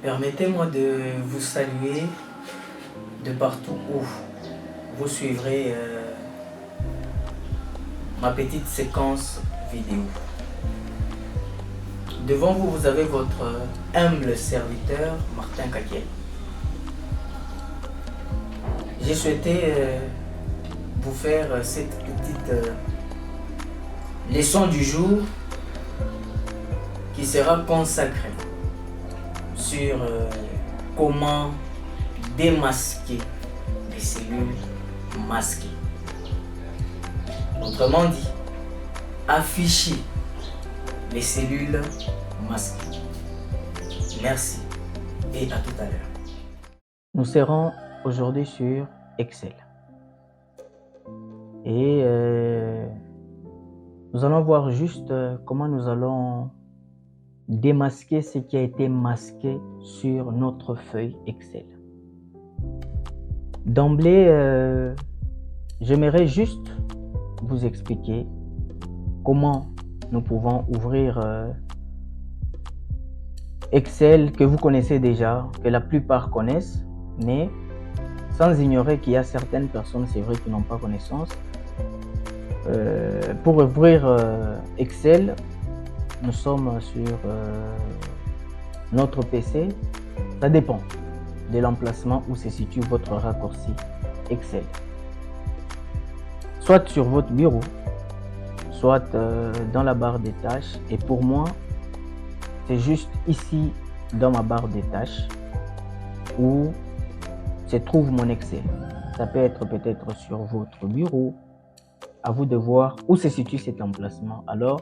Permettez-moi de vous saluer de partout où vous suivrez ma petite séquence vidéo. Devant vous, vous avez votre humble serviteur, Martin Kaké. J'ai souhaité vous faire cette petite leçon du jour qui sera consacrée sur comment démasquer les cellules masquées. Autrement dit, afficher les cellules masquées. Merci et à tout à l'heure. Nous serons aujourd'hui sur Excel. Et nous allons voir juste comment nous allons démasquer ce qui a été masqué sur notre feuille Excel. D'emblée, j'aimerais juste vous expliquer comment nous pouvons ouvrir Excel que vous connaissez déjà, que la plupart connaissent, mais sans ignorer qu'il y a certaines personnes, c'est vrai, qui n'ont pas connaissance. Pour ouvrir Excel, nous sommes sur notre PC. Ça dépend de l'emplacement où se situe votre raccourci Excel. Soit sur votre bureau, soit dans la barre des tâches. Et pour moi, c'est juste ici dans ma barre des tâches où se trouve mon Excel. Ça peut être peut-être sur votre bureau. À vous de voir où se situe cet emplacement. Alors,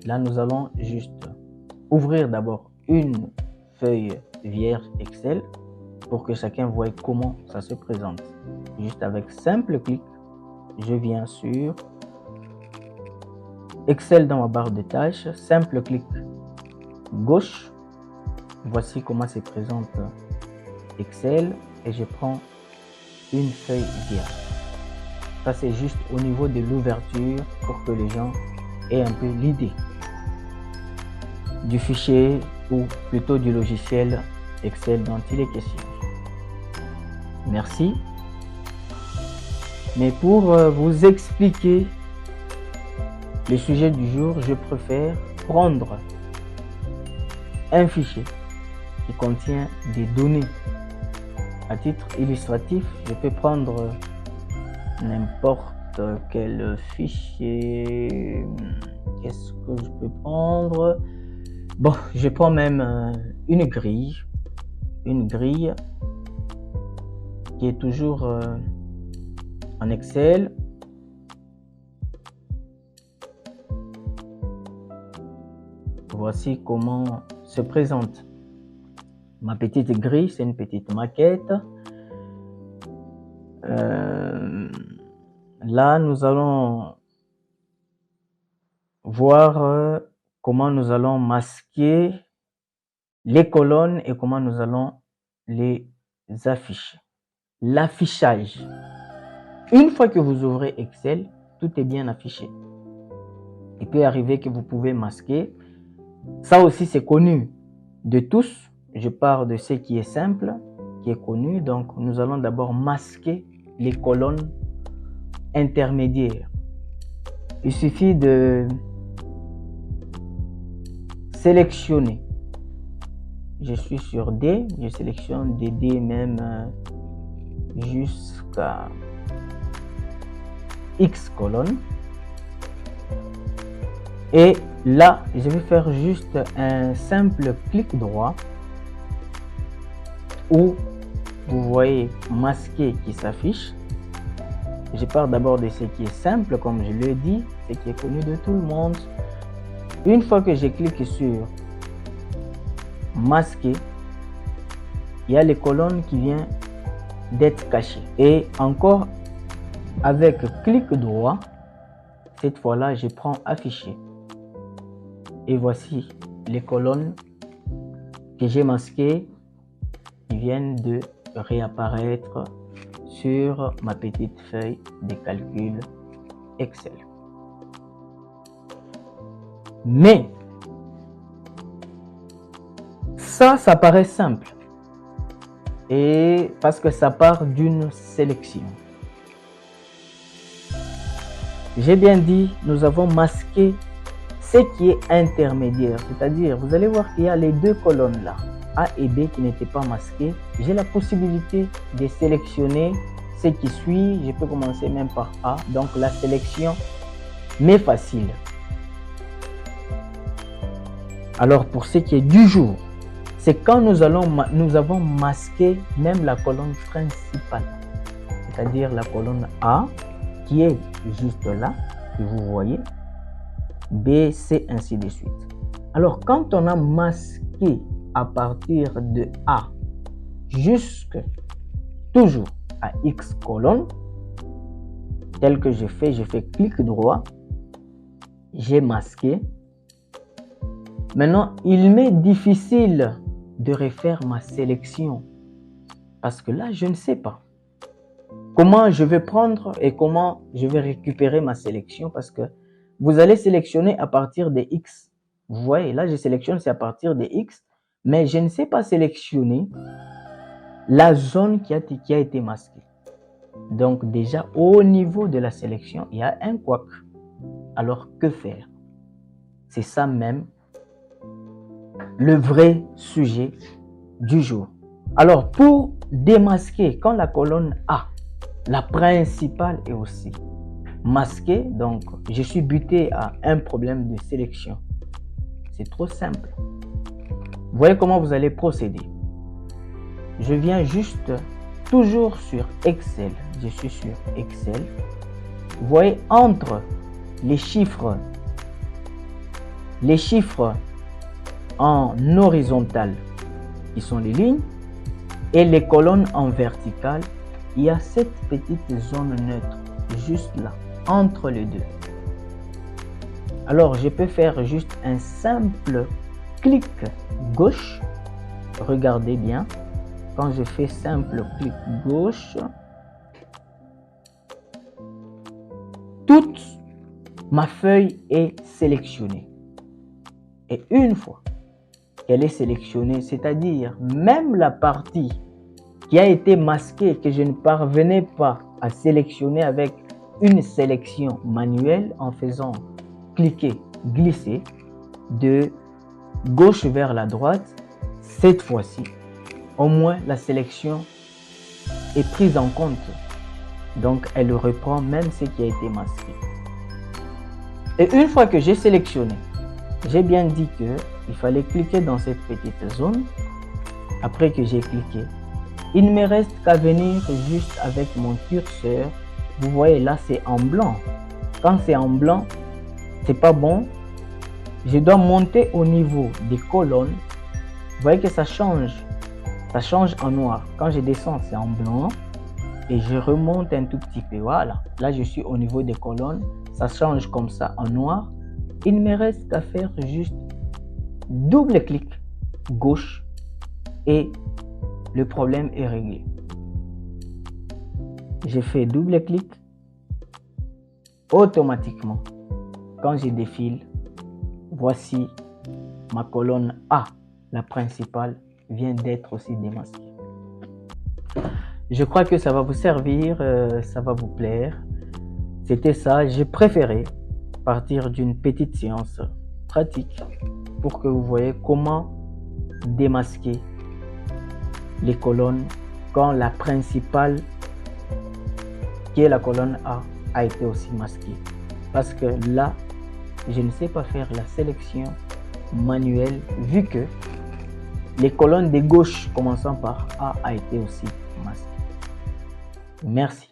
là, nous allons juste ouvrir d'abord une feuille vierge Excel pour que chacun voie comment ça se présente. Juste avec simple clic, je viens sur Excel dans ma barre de tâches. Simple clic gauche. Voici comment se présente Excel et je prends une feuille vierge. Ça, c'est juste au niveau de l'ouverture pour que les gens aient un peu l'idée du fichier ou plutôt du logiciel Excel dont il est question. Merci. Mais pour vous expliquer le sujet du jour, je préfère prendre un fichier qui contient des données. À titre illustratif, je peux prendre n'importe quel fichier. Qu'est-ce que je peux prendre? Bon, je prends même une grille qui est toujours en Excel. Voici comment se présente ma petite grille. C'est une petite maquette. Là, nous allons voir comment nous allons masquer les colonnes et comment nous allons les afficher. L'affichage. Une fois que vous ouvrez Excel, tout est bien affiché. Il peut arriver que vous pouvez masquer. Ça aussi, c'est connu de tous. Je parle de ce qui est simple, qui est connu. Donc, nous allons d'abord masquer les colonnes intermédiaires. Il suffit de sélectionner. Je suis sur D, je sélectionne des D même jusqu'à X colonnes. Et là, je vais faire juste un simple clic droit où vous voyez masquer qui s'affiche. Je pars d'abord de ce qui est simple, comme je l'ai dit, ce qui est connu de tout le monde. Une fois que je clique sur masquer, il y a les colonnes qui viennent d'être cachées. Et encore avec clic droit, cette fois-là, je prends afficher. Et voici les colonnes que j'ai masquées qui viennent de réapparaître sur ma petite feuille de calcul Excel. Ça paraît simple. Et parce que ça part d'une sélection. J'ai bien dit, nous avons masqué ce qui est intermédiaire. C'est-à-dire, vous allez voir qu'il y a les deux colonnes là, A et B qui n'étaient pas masquées. J'ai la possibilité de sélectionner ce qui suit. Je peux commencer même par A. Donc la sélection m'est facile. Alors pour ce qui est du jour, c'est quand nous avons masqué même la colonne principale. C'est-à-dire la colonne A qui est juste là, que vous voyez. B, C, ainsi de suite. Alors quand on a masqué à partir de A jusque toujours à X colonne, tel que j'ai fait clic droit, j'ai masqué. Maintenant, il m'est difficile de refaire ma sélection parce que là, je ne sais pas comment je vais prendre et comment je vais récupérer ma sélection parce que vous allez sélectionner à partir de X. Vous voyez, là, je sélectionne, c'est à partir de X, mais je ne sais pas sélectionner la zone qui a été masquée. Donc déjà, au niveau de la sélection, il y a un couac. Alors, que faire? C'est ça même le vrai sujet du jour. Alors, pour démasquer, quand la colonne A, la principale est aussi masquée, donc je suis buté à un problème de sélection. C'est trop simple. Vous voyez comment vous allez procéder. Je viens juste toujours sur Excel. Je suis sur Excel. Vous voyez entre les chiffres en horizontal, qui sont les lignes, et les colonnes en verticale, il y a cette petite zone neutre, juste là, entre les deux. Alors, je peux faire juste un simple clic gauche. Regardez bien. Quand je fais simple clic gauche, toute ma feuille est sélectionnée. Et une fois qu'elle est sélectionnée, c'est-à-dire même la partie qui a été masquée, que je ne parvenais pas à sélectionner avec une sélection manuelle en faisant cliquer, glisser de gauche vers la droite, cette fois-ci, au moins la sélection est prise en compte. Donc elle reprend même ce qui a été masqué. Et une fois que j'ai sélectionné, j'ai bien dit qu'il fallait cliquer dans cette petite zone. Après que j'ai cliqué, il ne me reste qu'à venir juste avec mon curseur. Vous voyez là, c'est en blanc. Quand c'est en blanc, c'est pas bon. Je dois monter au niveau des colonnes. Vous voyez que ça change. Ça change en noir. Quand je descends, c'est en blanc. Et je remonte un tout petit peu. Voilà. Là, je suis au niveau des colonnes. Ça change comme ça en noir. Il ne me reste qu'à faire juste double clic gauche et le problème est réglé. J'ai fait double clic. Automatiquement, quand je défile, voici ma colonne A, la principale, vient d'être aussi démasquée. Je crois que ça va vous servir, ça va vous plaire. C'était ça, j'ai préféré partir d'une petite séance pratique pour que vous voyez comment démasquer les colonnes quand la principale, qui est la colonne A été aussi masquée. Parce que là, je ne sais pas faire la sélection manuelle vu que les colonnes de gauche commençant par A été aussi masquées. Merci.